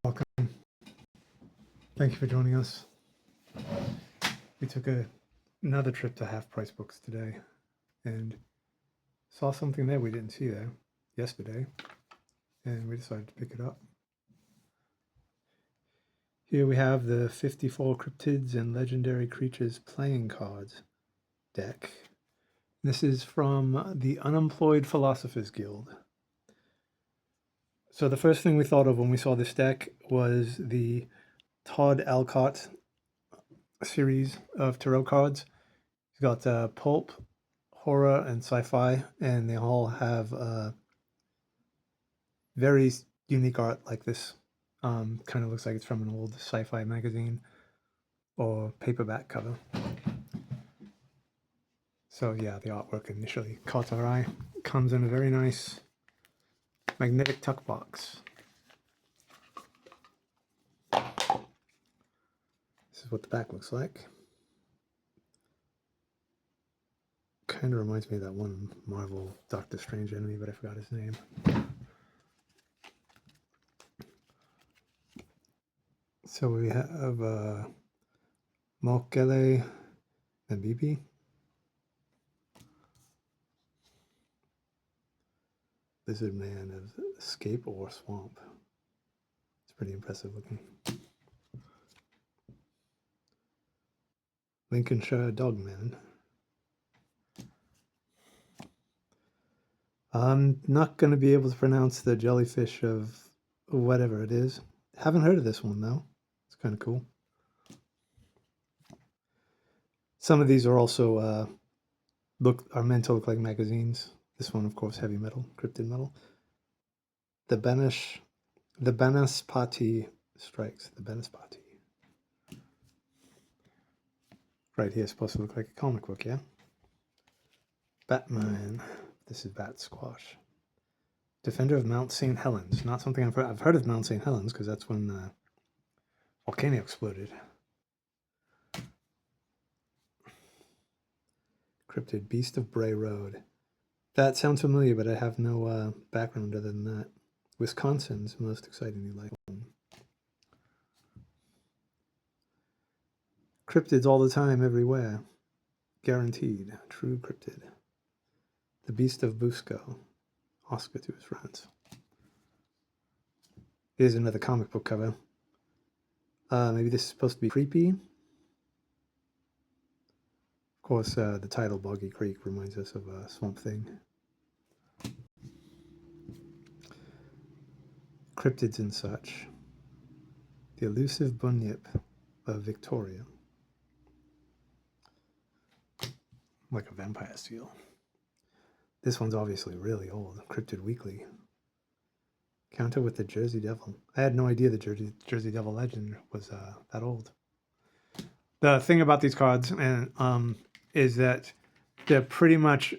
Welcome. Thank you for joining us. We took another trip to Half Price Books today and saw something there we didn't see there yesterday, and we decided to pick it up. Here we have the 54 Cryptids and Legendary Creatures playing cards deck. This is from the Unemployed Philosophers Guild. So the first thing we thought of when we saw this deck was the Todd Alcott series of tarot cards. He's got pulp, horror, and sci-fi, and they all have very unique art like this. Kind of looks like it's from an old sci-fi magazine or paperback cover. So yeah, the artwork initially caught our eye. Comes in a very nice magnetic tuck box. This is what the back looks like. Kind of reminds me of that one Marvel Doctor Strange enemy, but I forgot his name. So we have Mokele and Bibi. Lizard Man of Escape or Swamp. It's pretty impressive looking. Lincolnshire Dogman. I'm not going to be able to pronounce the jellyfish of whatever it is. Haven't heard of this one though. It's kind of cool. Some of these are also are meant to look like magazines. This one, of course, heavy metal, cryptid metal. The Banaspati strikes. The Banaspati. Right here is supposed to look like a comic book, yeah? Batman. This is Bat Squash. Defender of Mount St. Helens. Not something I've heard. I've heard of Mount St. Helens because that's when the volcano exploded. Cryptid Beast of Bray Road. That sounds familiar, but I have no background other than that. Wisconsin's most exciting new life one. Cryptids all the time, everywhere. Guaranteed. True cryptid. The Beast of Busco. Oscar to his friends. Here's another comic book cover. Maybe this is supposed to be creepy. Of course, the title Boggy Creek reminds us of Swamp Thing. Cryptids and such. The Elusive Bunyip of Victoria. Like a vampire seal. This one's obviously really old. Cryptid Weekly. Counter with the Jersey Devil. I had no idea the Jersey Devil legend was that old. The thing about these cards is that they're pretty much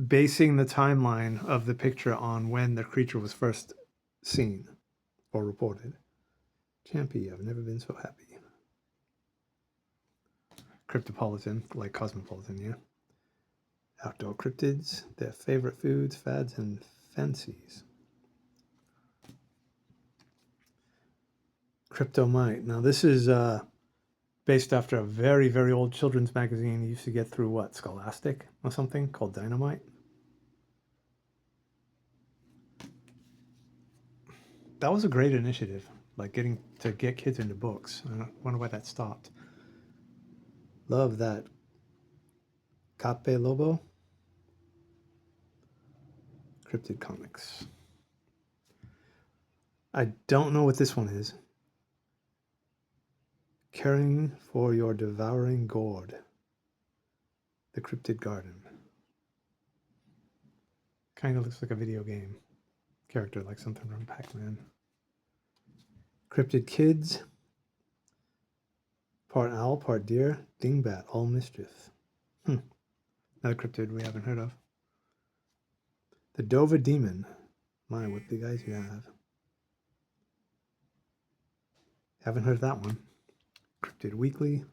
basing the timeline of the picture on when the creature was first seen or reported. Champy, I've never been so happy. Cryptopolitan, like Cosmopolitan, yeah. Outdoor cryptids, their favorite foods, fads, and fancies. Cryptomite. Now this is based after a very, very old children's magazine you used to get through what, Scholastic or something, called Dynamite. That was a great initiative, like to get kids into books. I wonder why that stopped. Love that. Cape Lobo. Cryptid Comics. I don't know what this one is. Caring for your devouring gourd. The Cryptid Garden. Kind of looks like a video game character, like something from Pac-Man. Cryptid Kids. Part owl, part deer. Dingbat, all mischief. Another cryptid we haven't heard of. The Dover Demon. My, what big eyes you have. Haven't heard of that one. Cryptid Weekly.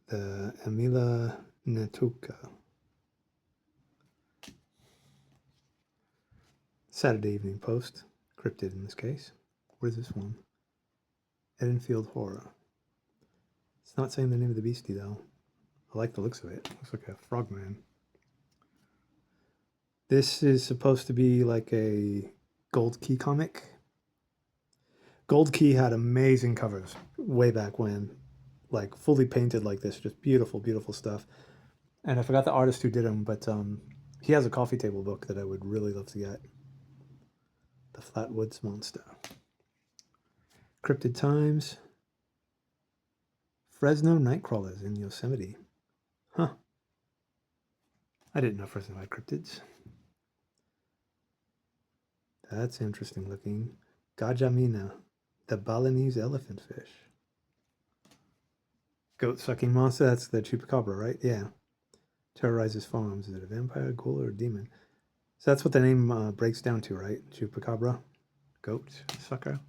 The Emila Natuka. Saturday Evening Post. cryptid in this case. What is this one? Edenfield Horror. It's not saying the name of the beastie though. I like the looks of it. Looks like a frogman. This is supposed to be like a Gold Key comic. Gold Key had amazing covers way back when, like fully painted like this, just beautiful, beautiful stuff. And I forgot the artist who did them, but he has a coffee table book that I would really love to get. The Flatwoods Monster. Cryptid Times. Fresno Nightcrawlers in Yosemite. Huh. I didn't know Fresno had cryptids. That's interesting looking. Gajamina, the Balinese elephant fish. Goat-sucking monster, that's the chupacabra, right? Yeah. Terrorizes farms. Is it a vampire, ghoul, or a demon? So that's what the name breaks down to, right? Chupacabra, goat, sucker.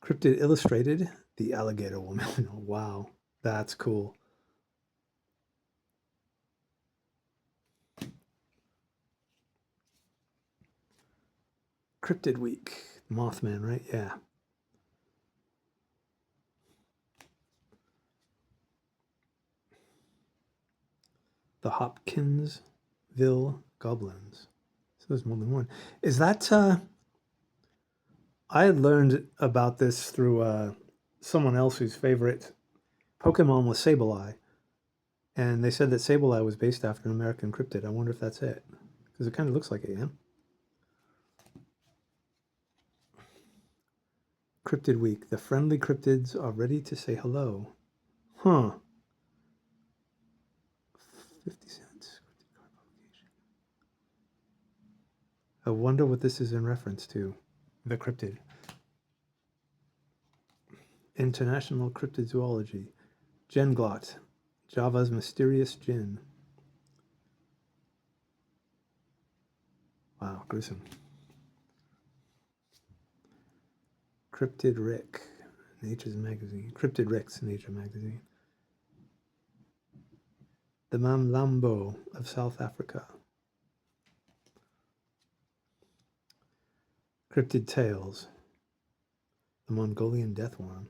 Cryptid Illustrated, the alligator woman. Wow, that's cool. Cryptid Week, Mothman, right? Yeah. The Hopkinsville Goblins. So there's more than one. Is that, I had learned about this through someone else whose favorite Pokemon was Sableye. And they said that Sableye was based after an American cryptid. I wonder if that's it. Because it kind of looks like it, yeah? Cryptid Week. The friendly cryptids are ready to say hello. Huh. 50 cents. I wonder what this is in reference to. The cryptid. International Cryptid Zoology. Genglot. Java's mysterious gin. Wow, gruesome. Cryptid Rick. Nature's Magazine. Cryptid Rick's Nature Magazine. The Mamlambo of South Africa. Cryptid Tales. The Mongolian Deathworm.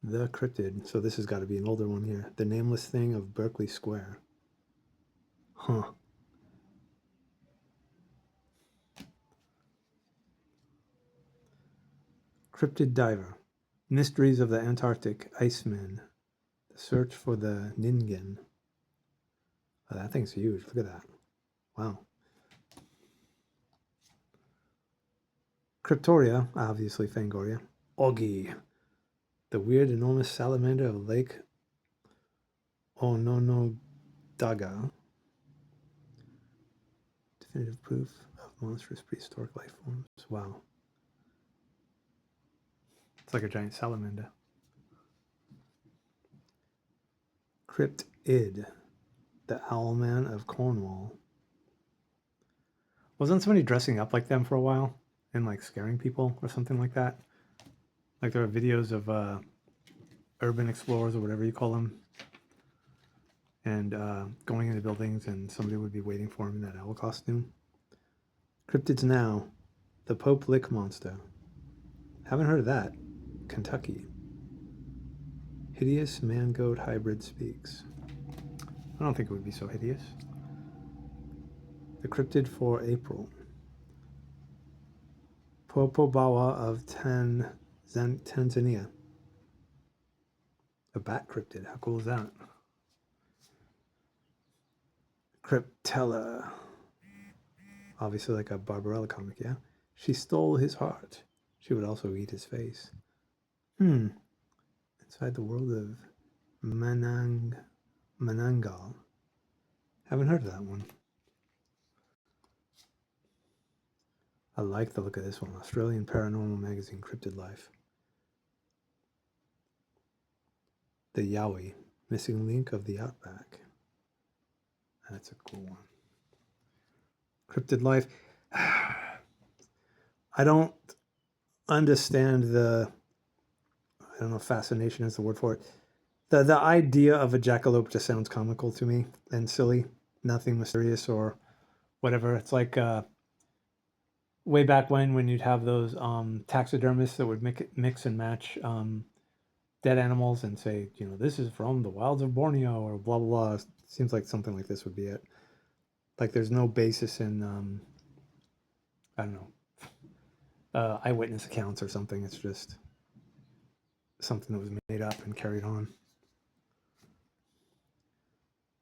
The Cryptid. So this has got to be an older one here. The Nameless Thing of Berkeley Square. Huh. Cryptid Diver. Mysteries of the Antarctic Icemen. The Search for the Ningen. Oh, that thing's huge. Look at that. Wow. Cryptoria, obviously Fangoria. Augie. The weird enormous salamander of Lake Onondaga. Definitive proof of monstrous prehistoric life forms. Wow. It's like a giant salamander. Cryptid. The Owlman of Cornwall. Wasn't somebody dressing up like them for a while and like scaring people or something like that? Like there are videos of urban explorers or whatever you call them, and going into buildings, and somebody would be waiting for him in that owl costume. Cryptids Now. The Pope Lick Monster. Haven't heard of that. Kentucky. Hideous man-goat hybrid speaks. I don't think it would be so hideous. The Cryptid for April. Popobawa of Tanzania. A bat cryptid. How cool is that? Cryptella. Obviously like a Barbarella comic, yeah? She stole his heart. She would also eat his face. Inside the world of Manangal. Haven't heard of that one. I like the look of this one. Australian Paranormal Magazine, Cryptid Life. The Yowie, Missing Link of the Outback. That's a cool one. Cryptid Life. I don't understand the, I don't know if fascination is the word for it. The idea of a jackalope just sounds comical to me and silly. nothing mysterious or whatever. It's like way back when you'd have those taxidermists that would mix and match dead animals and say, you know, this is from the wilds of Borneo or blah blah blah. Seems like something like this would be it. Like there's no basis in I don't know, eyewitness accounts or something. It's just something that was made up and carried on.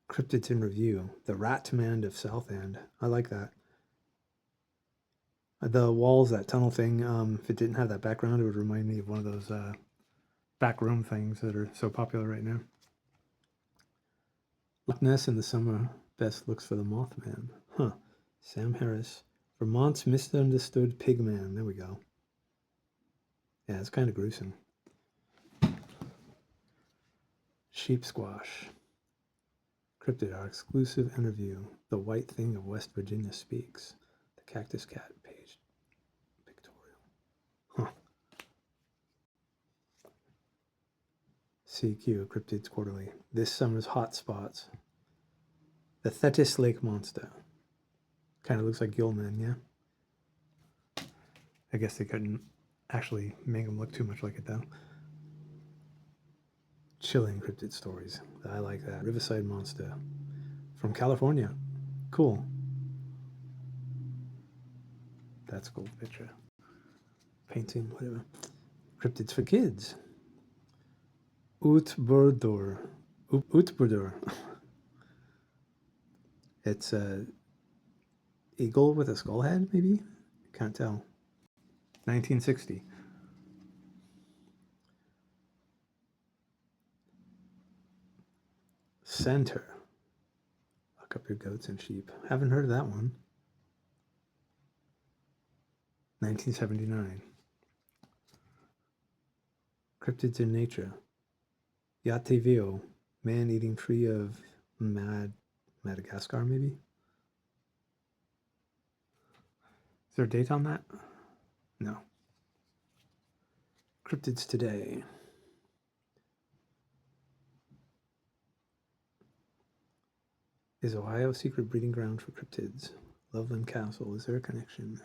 Cryptids in review. The Rat Man of Southend. I like that. The walls, that tunnel thing, if it didn't have that background, it would remind me of one of those back room things that are so popular right now. Loch Ness in the summer. Best looks for the Mothman. Huh. Sam Harris. Vermont's misunderstood pigman. There we go. Yeah, it's kind of gruesome. Sheep Squash. Cryptid, our exclusive interview. The White Thing of West Virginia speaks. The Cactus Cat page. Pictorial. Huh. CQ, Cryptids Quarterly. This summer's hot spots. The Thetis Lake Monster. Kind of looks like Gilman, yeah? I guess they couldn't actually make him look too much like it, though. Chilling cryptid stories. I like that. Riverside Monster. From California. Cool. That's a cool picture. Painting, whatever. Cryptids for kids. Utburdur. Utburdur. It's a eagle with a skull head, maybe? Can't tell. 1960. Center. Lock up your goats and sheep. Haven't heard of that one. 1979. Cryptids in Nature. Yativio. Man-eating tree of Madagascar, maybe? Is there a date on that? No. Cryptids Today. Is Ohio a secret breeding ground for cryptids? Loveland Castle. Is there a connection?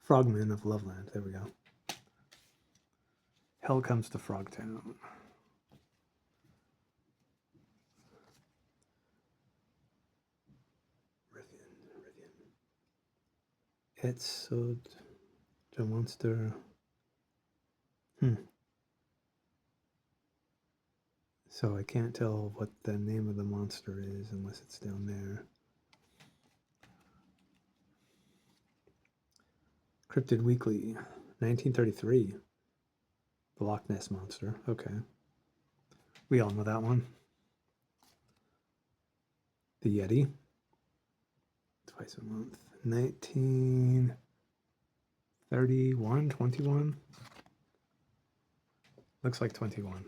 Frogmen of Loveland. There we go. Hell comes to Frogtown. Rivian. It's so the monster. So I can't tell what the name of the monster is unless it's down there. Cryptid Weekly, 1933. The Loch Ness Monster. Okay. We all know that one. The Yeti. Twice a month. 1931, 21. Looks like 21.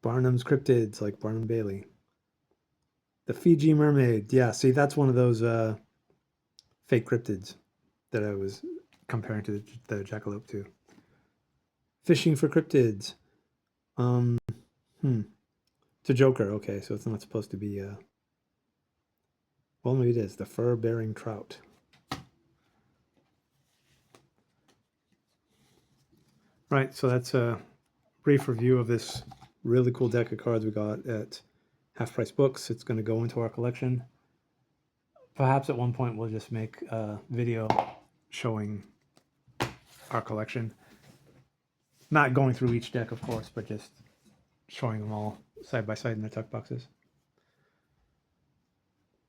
Barnum's Cryptids, like Barnum Bailey. The Fiji Mermaid. Yeah, see, that's one of those fake cryptids that I was comparing to the jackalope too. Fishing for cryptids. It's a joker. Okay, so it's not supposed to be. Well, maybe it is. The fur-bearing trout. Right, so that's a brief review of this really cool deck of cards we got at Half Price Books. It's going to go into our collection. Perhaps at one point we'll just make a video showing our collection. Not going through each deck, of course, but just showing them all side by side in their tuck boxes.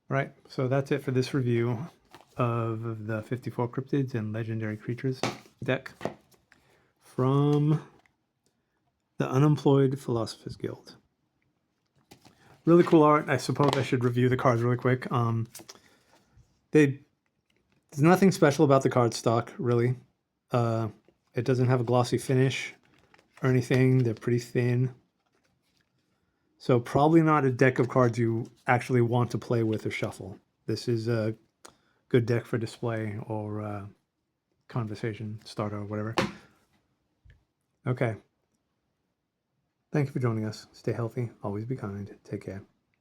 Right, so that's it for this review of the 54 Cryptids and Legendary Creatures deck from the Unemployed Philosophers Guild. Really cool art. I suppose I should review the cards really quick. There's nothing special about the card stock, really. It doesn't have a glossy finish or anything. They're pretty thin. So probably not a deck of cards you actually want to play with or shuffle. This is a good deck for display or conversation starter or whatever. Okay. Thank you for joining us. Stay healthy, always be kind, take care.